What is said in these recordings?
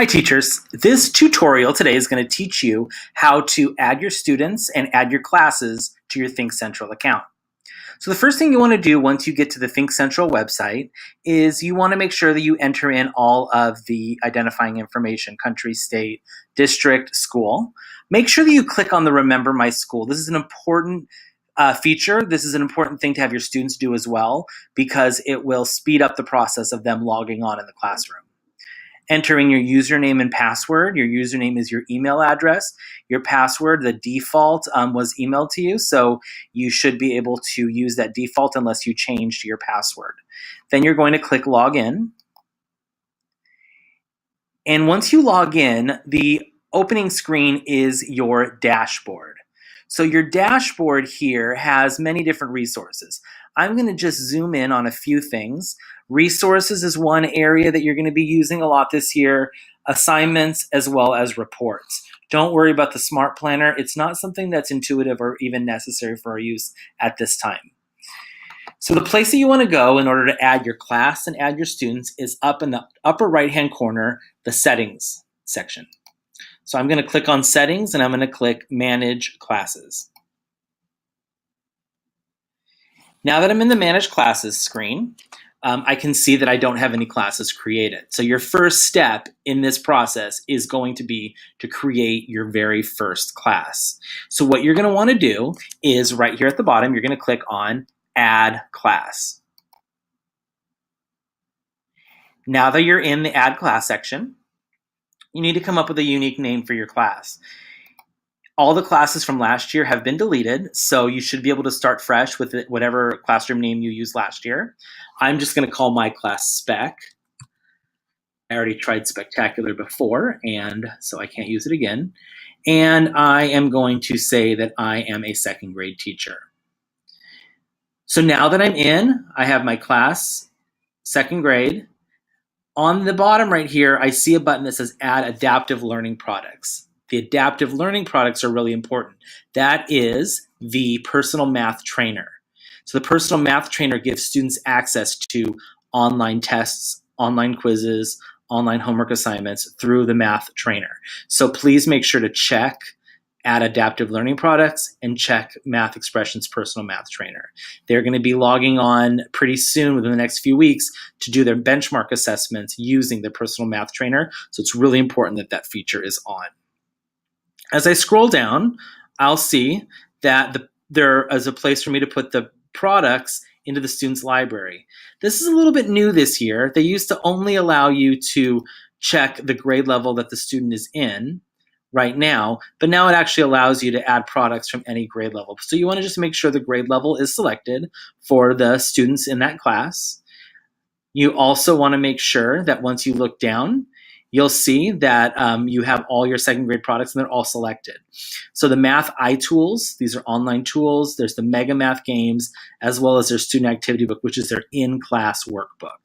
Hi teachers, this tutorial today is going to teach you how to add your students and add your classes to your Think Central account. So the first thing you want to do once you get to the Think Central website is you want to make sure that you enter in all of the identifying information, country, state, district, school. Make sure that you click on the Remember My School. This is an important feature. This is an important thing to have your students do as well because it will speed up the process of them logging on in the classroom. Entering your username and password. Your username is your email address. Your password, the default, was emailed to you, so you should be able to use that default unless you changed your password. Then you're going to click Login. And once you log in, the opening screen is your dashboard. So your dashboard here has many different resources. I'm going to just zoom in on a few things. Resources is one area that you're going to be using a lot this year, assignments as well as reports. Don't worry about the Smart Planner. It's not something that's intuitive or even necessary for our use at this time. So the place that you want to go in order to add your class and add your students is up in the upper right-hand corner, the Settings section. So I'm going to click on Settings and I'm going to click Manage Classes. Now that I'm in the Manage Classes screen, I can see that I don't have any classes created. So your first step in this process is going to be to create your very first class. So what you're going to want to do is right here at the bottom, you're going to click on Add Class. Now that you're in the Add Class section, you need to come up with a unique name for your class. All the classes from last year have been deleted, so you should be able to start fresh with whatever classroom name you used last year. I'm just going to call my class Spec. I already tried Spectacular before, and so I can't use it again. And I am going to say that I am a second grade teacher. So now that I'm in, I have my class, second grade. On the bottom right here, I see a button that says Add Adaptive Learning Products. The adaptive learning products are really important. That is the personal math trainer. So the personal math trainer gives students access to online tests, online quizzes, online homework assignments through the math trainer. So please make sure to check Add Adaptive Learning Products and check Math Expressions Personal Math Trainer. They're going to be logging on pretty soon within the next few weeks to do their benchmark assessments using the Personal Math Trainer. So it's really important that that feature is on. As I scroll down, I'll see that there is a place for me to put the products into the student's library. This is a little bit new this year. They used to only allow you to check the grade level that the student is in right now, but now it actually allows you to add products from any grade level. So you want to just make sure the grade level is selected for the students in that class. You also want to make sure that once you look down, you'll see that you have all your second grade products and they're all selected. So the Math iTools, these are online tools. There's the Mega Math games, as well as their student activity book, which is their in-class workbook.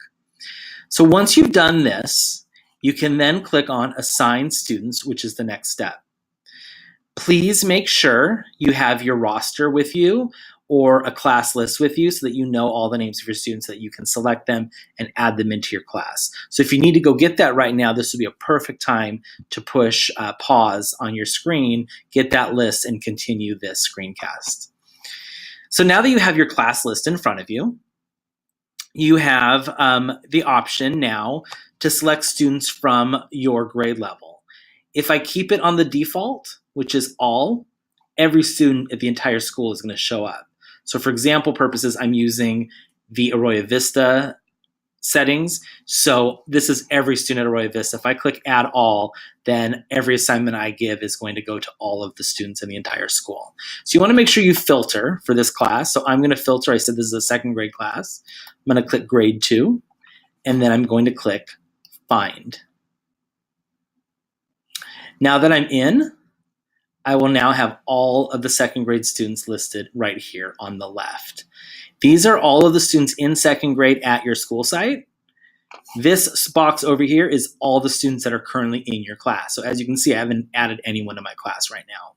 So once you've done this, you can then click on Assign Students, which is the next step. Please make sure you have your roster with you or a class list with you so that you know all the names of your students so that you can select them and add them into your class. So if you need to go get that right now, this would be a perfect time to push pause on your screen, get that list, and continue this screencast. So now that you have your class list in front of you, you have the option now to select students from your grade level. If I keep it on the default, which is all, every student at the entire school is going to show up. So for example purposes, I'm using the Arroyo Vista settings. So this is every student at Arroyo Vista. If I click Add All, then every assignment I give is going to go to all of the students in the entire school. So you want to make sure you filter for this class. So I'm going to filter. I said this is a second grade class. I'm going to click Grade 2, and then I'm going to click Find. Now that I'm in, I will now have all of the second grade students listed right here on the left. These are all of the students in second grade at your school site. This box over here is all the students that are currently in your class. So as you can see, I haven't added anyone to my class right now.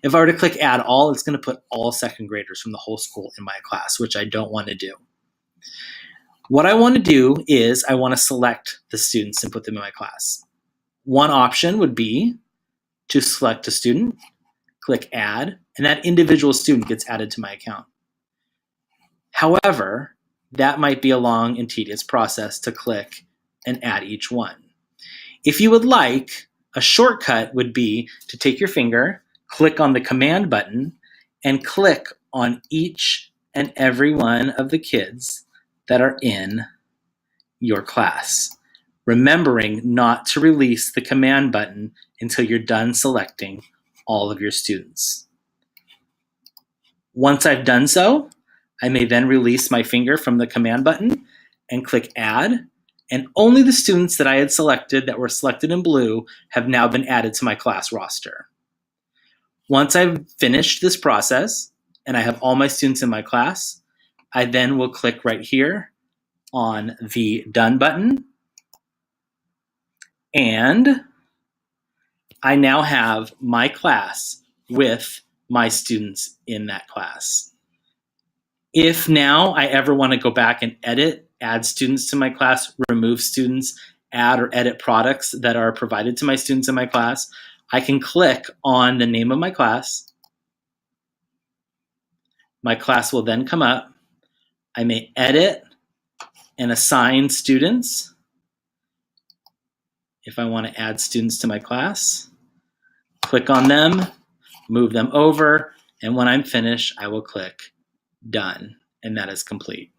If I were to click Add All, it's going to put all second graders from the whole school in my class, which I don't want to do. What I want to do is I want to select the students and put them in my class. One option would be to select a student, click add, and that individual student gets added to my account. However, that might be a long and tedious process to click and add each one. If you would like, a shortcut would be to take your finger, click on the command button, and click on each and every one of the kids that are in your class, remembering not to release the command button until you're done selecting all of your students. Once I've done so, I may then release my finger from the command button and click add, and only the students that I had selected that were selected in blue have now been added to my class roster. Once I've finished this process and I have all my students in my class, I then will click right here on the done button, and I now have my class with my students in that class. If now I ever want to go back and edit, add students to my class, remove students, add or edit products that are provided to my students in my class, I can click on the name of my class. My class will then come up. I may edit and assign students if I want to add students to my class. Click on them, move them over, and when I'm finished, I will click done, and that is complete.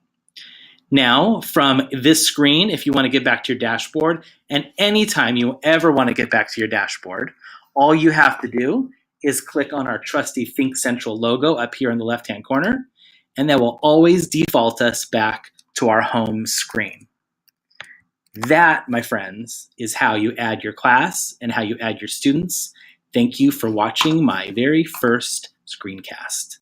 Now, from this screen, if you want to get back to your dashboard, and anytime you ever want to get back to your dashboard, all you have to do is click on our trusty Think Central logo up here in the left-hand corner, and that will always default us back to our home screen. That, my friends, is how you add your class and how you add your students. Thank you for watching my very first screencast.